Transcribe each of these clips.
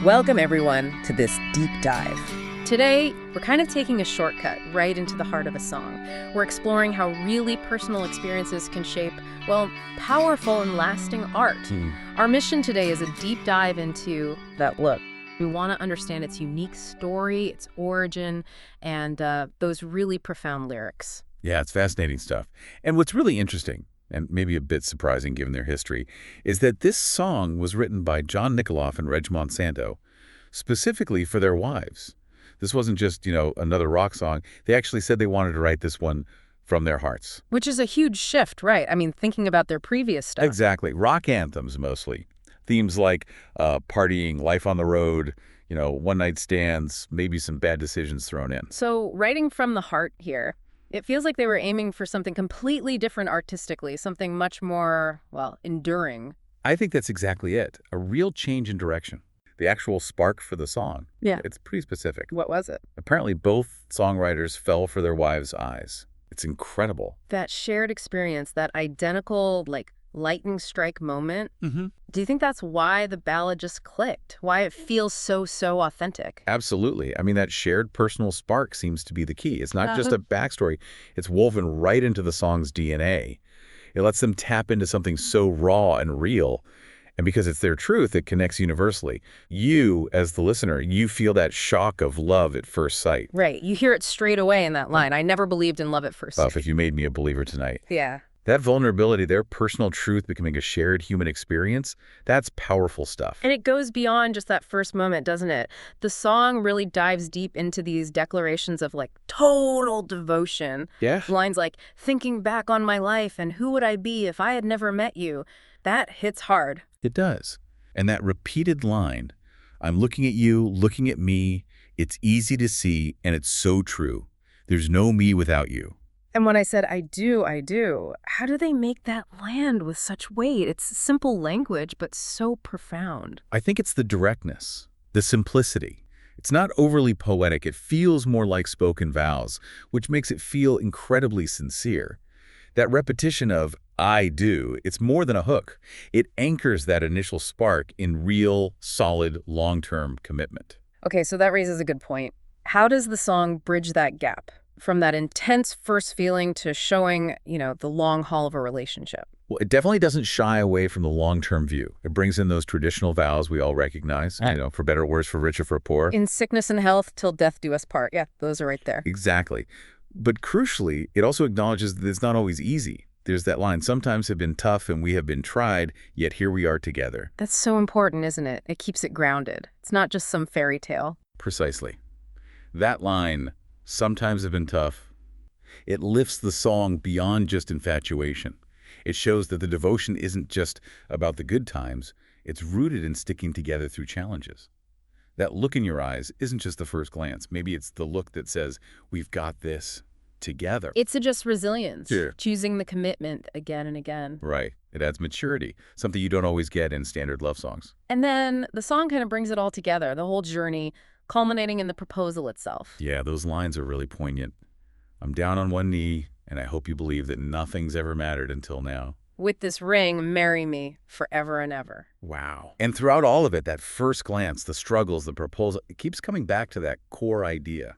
Welcome, everyone, to this deep dive. Today, we're kind of taking a shortcut right into the heart of a song. We're exploring how really personal experiences can shape, well, powerful and lasting art. Our mission today is a deep dive into that look. We want to understand its unique story, its origin, and those really profound lyrics. Yeah, it's fascinating stuff. And what's really interesting, and maybe a bit surprising given their history, is that this song was written by John NICKOLOFF and Reg Monsanto specifically for their wives. This wasn't just, another rock song. They actually said they wanted to write this one from their hearts. Which is a huge shift, right? I mean, thinking about their previous stuff. Exactly. Rock anthems, mostly. Themes like partying, life on the road, one-night stands, maybe some bad decisions thrown in. So writing from the heart here, it feels like they were aiming for something completely different artistically, something much more, well, enduring. I think that's exactly it. A real change in direction. The actual spark for the song. Yeah. It's pretty specific. What was it? Apparently, both songwriters fell for their wives' eyes. It's incredible. That shared experience, that identical, lightning strike moment. Do you think that's why the ballad just clicked? Why it feels so authentic? Absolutely. I mean, that shared personal spark seems to be the key. It's not just a backstory. It's woven right into the song's DNA. It lets them tap into something so raw and real. And because it's their truth, it connects universally. You, as the listener, you feel that shock of love at first sight. Right. You hear it straight away in that line. I never believed in love at first sight. If you made me a believer tonight. Yeah. That vulnerability, their personal truth becoming a shared human experience, that's powerful stuff. And it goes beyond just that first moment, doesn't it? The song really dives deep into these declarations of total devotion. Yeah. Lines like, thinking back on my life and who would I be if I had never met you? That hits hard. It does. And that repeated line, I'm looking at you, looking at me, it's easy to see, and it's so true. There's no me without you. And when I said, I do, how do they make that land with such weight? It's simple language, but so profound. I think it's the directness, the simplicity. It's not overly poetic. It feels more like spoken vows, which makes it feel incredibly sincere. That repetition of, I do, it's more than a hook. It anchors that initial spark in real, solid, long-term commitment. Okay, so that raises a good point. How does the song bridge that gap from that intense first feeling to showing, the long haul of a relationship? Well, it definitely doesn't shy away from the long-term view. It brings in those traditional vows we all recognize, for better or worse, for rich or for poor. In sickness and health, till death do us part. Yeah, those are right there. Exactly. But crucially, it also acknowledges that it's not always easy. There's that line, sometimes have been tough and we have been tried, yet here we are together. That's so important, isn't it? It keeps it grounded. It's not just some fairy tale. Precisely. That line, sometimes have been tough, it lifts the song beyond just infatuation. It shows that the devotion isn't just about the good times, it's rooted in sticking together through challenges. That look in your eyes isn't just the first glance. Maybe it's the look that says, we've got this together. It's just resilience, Yeah. Choosing the commitment again and again. Right. It adds maturity, something you don't always get in standard love songs. And then the song kind of brings it all together, the whole journey, culminating in the proposal itself. Yeah, those lines are really poignant. I'm down on one knee, and I hope you believe that nothing's ever mattered until now. With this ring, marry me forever and ever. Wow. And throughout all of it, that first glance, the struggles, the proposal, it keeps coming back to that core idea,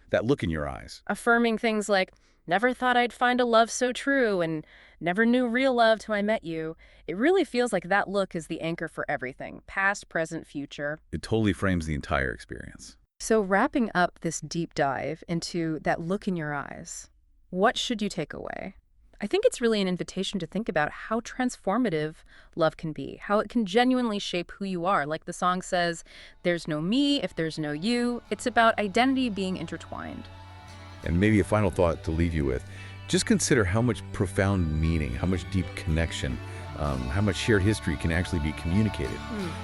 that look in your eyes. Affirming things like, never thought I'd find a love so true and never knew real love till I met you. It really feels like that look is the anchor for everything, past, present, future. It totally frames the entire experience. So wrapping up this deep dive into that look in your eyes, what should you take away? I think it's really an invitation to think about how transformative love can be, how it can genuinely shape who you are. Like the song says, there's no me if there's no you. It's about identity being intertwined. And maybe a final thought to leave you with. Just consider how much profound meaning, how much deep connection, how much shared history can actually be communicated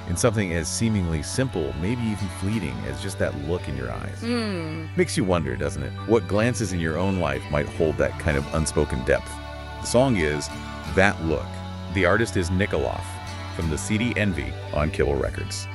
in something as seemingly simple, maybe even fleeting, as just that look in your eyes. Makes you wonder, doesn't it? What glances in your own life might hold that kind of unspoken depth? The song is That Look. The artist is NICKOLOFF from the CD Envy on Kivel Records.